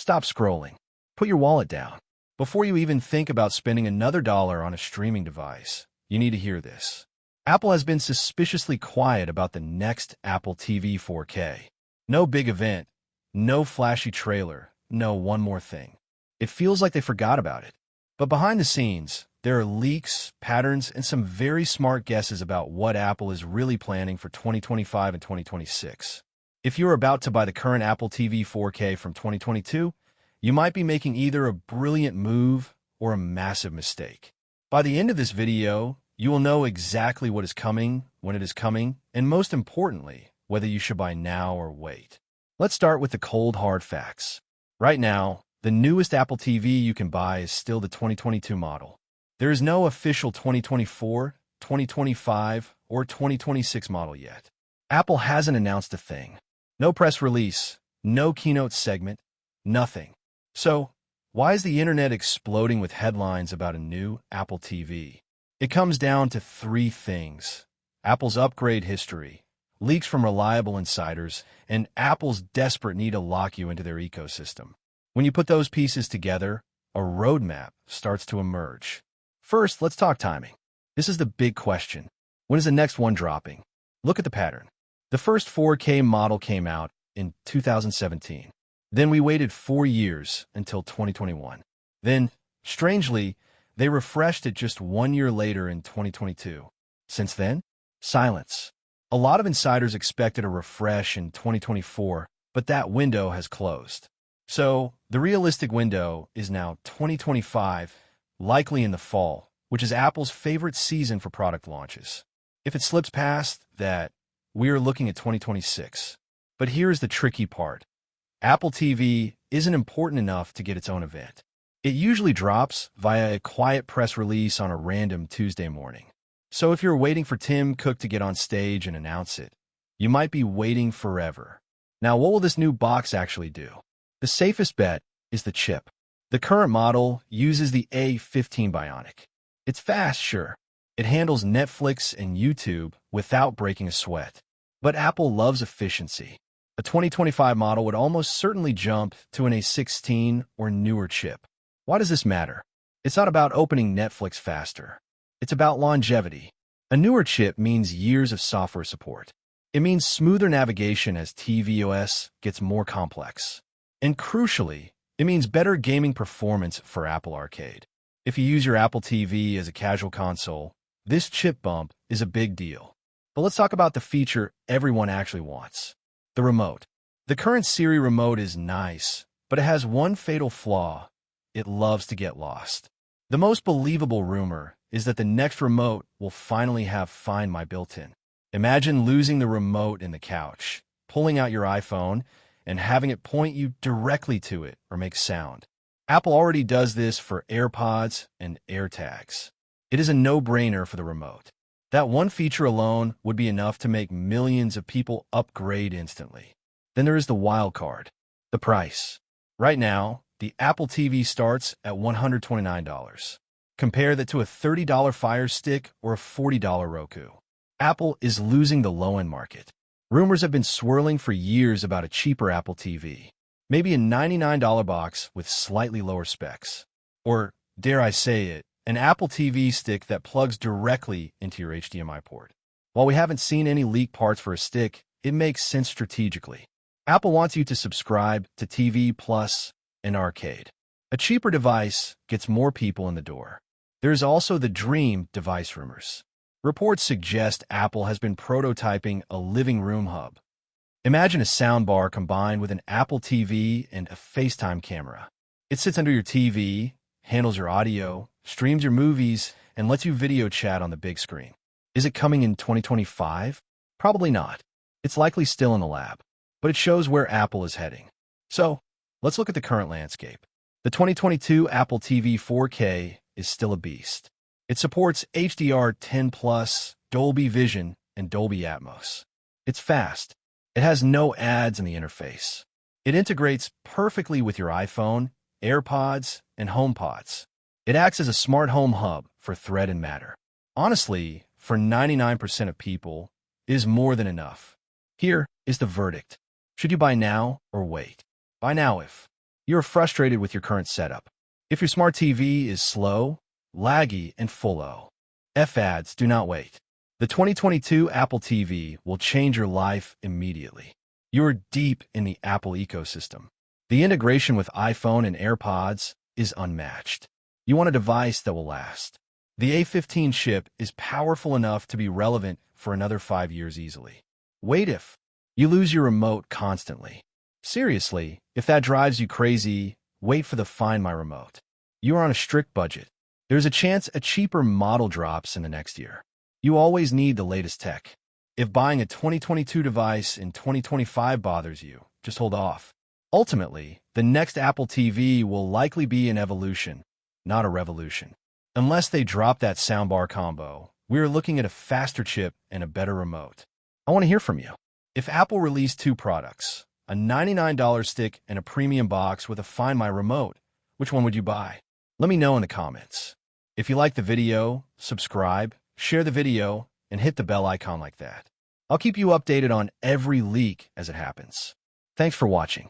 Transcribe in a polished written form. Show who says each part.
Speaker 1: Stop scrolling. Put your wallet down. Before you even think about spending another dollar on a streaming device, you need to hear this. Apple has been suspiciously quiet about the next Apple TV 4K. No big event, no flashy trailer, no one more thing. It feels like they forgot about it. But behind the scenes, there are leaks, patterns, and some very smart guesses about what Apple is really planning for 2025 and 2026. If you're about to buy the current Apple TV 4K from 2022, you might be making either a brilliant move or a massive mistake. By the end of this video, you will know exactly what is coming, when it is coming, and most importantly, whether you should buy now or wait. Let's start with the cold hard facts. Right now, the newest Apple TV you can buy is still the 2022 model. There is no official 2024, 2025, or 2026 model yet. Apple hasn't announced a thing. No press release, no keynote segment, nothing. So, why is the internet exploding with headlines about a new Apple TV? It comes down to three things: Apple's upgrade history, leaks from reliable insiders, and Apple's desperate need to lock you into their ecosystem. When you put those pieces together, a roadmap starts to emerge. First, let's talk timing. This is the big question. When is the next one dropping? Look at the pattern. The first 4K model came out in 2017. Then we waited 4 years until 2021. Then, strangely, they refreshed it just 1 year later in 2022. Since then, silence. A lot of insiders expected a refresh in 2024, but that window has closed. So, the realistic window is now 2025, likely in the fall, which is Apple's favorite season for product launches. If it slips past that, we are looking at 2026. But here's the tricky part. Apple TV isn't important enough to get its own event. It usually drops via a quiet press release on a random Tuesday morning. So if you're waiting for Tim Cook to get on stage and announce it, you might be waiting forever. Now, what will this new box actually do? The safest bet is the chip. The current model uses the A15 Bionic. It's fast, sure. It handles Netflix and YouTube without breaking a sweat. But Apple loves efficiency. A 2025 model would almost certainly jump to an A16 or newer chip. Why does this matter? It's not about opening Netflix faster. It's about longevity. A newer chip means years of software support. It means smoother navigation as tvOS gets more complex. And crucially, it means better gaming performance for Apple Arcade. If you use your Apple TV as a casual console, this chip bump is a big deal. But let's talk about the feature everyone actually wants: the remote. The current Siri remote is nice, but it has one fatal flaw: it loves to get lost. The most believable rumor is that the next remote will finally have Find My built-in. Imagine losing the remote in the couch, pulling out your iPhone, and having it point you directly to it or make sound. Apple already does this for AirPods and AirTags. It is a no-brainer for the remote. That one feature alone would be enough to make millions of people upgrade instantly. Then there is the wild card: the price. Right now, the Apple TV starts at $129. Compare that to a $30 Fire Stick or a $40 Roku. Apple is losing the low-end market. Rumors have been swirling for years about a cheaper Apple TV. Maybe a $99 box with slightly lower specs. Or, dare I say it, an Apple TV stick that plugs directly into your HDMI port. While we haven't seen any leaked parts for a stick, it makes sense strategically. Apple wants you to subscribe to TV Plus and Arcade. A cheaper device gets more people in the door. There is also the dream device rumors. Reports suggest Apple has been prototyping a living room hub. Imagine a soundbar combined with an Apple TV and a FaceTime camera. It sits under your TV, handles your audio, streams your movies, and lets you video chat on the big screen. Is it coming in 2025? Probably not. It's likely still in the lab, but it shows where Apple is heading. So, let's look at the current landscape. The 2022 Apple TV 4K is still a beast. It supports HDR10+, Dolby Vision, and Dolby Atmos. It's fast. It has no ads in the interface. It integrates perfectly with your iPhone, AirPods, and HomePods. It acts as a smart home hub for Thread and Matter. Honestly, for 99% of people, it is more than enough. Here is the verdict. Should you buy now or wait? Buy now if You're frustrated with your current setup. If your smart TV is slow, laggy, and full of ads, do not wait. The 2022 Apple TV will change your life immediately. You're deep in the Apple ecosystem. The integration with iPhone and AirPods is unmatched. You want a device that will last. The A15 chip is powerful enough to be relevant for another 5 years easily. Wait if you lose your remote constantly. Seriously, if that drives you crazy, wait for the Find My Remote. You are on a strict budget. There's a chance a cheaper model drops in the next year. You always need the latest tech. If buying a 2022 device in 2025 bothers you, just hold off. Ultimately, the next Apple TV will likely be an evolution, not a revolution. Unless they drop that soundbar combo, we are looking at a faster chip and a better remote. I want to hear from you. If Apple released 2 products, a $99 stick and a premium box with a Find My Remote, which one would you buy? Let me know in the comments. If you like the video, subscribe, share the video, and hit the bell icon like that. I'll keep you updated on every leak as it happens. Thanks for watching.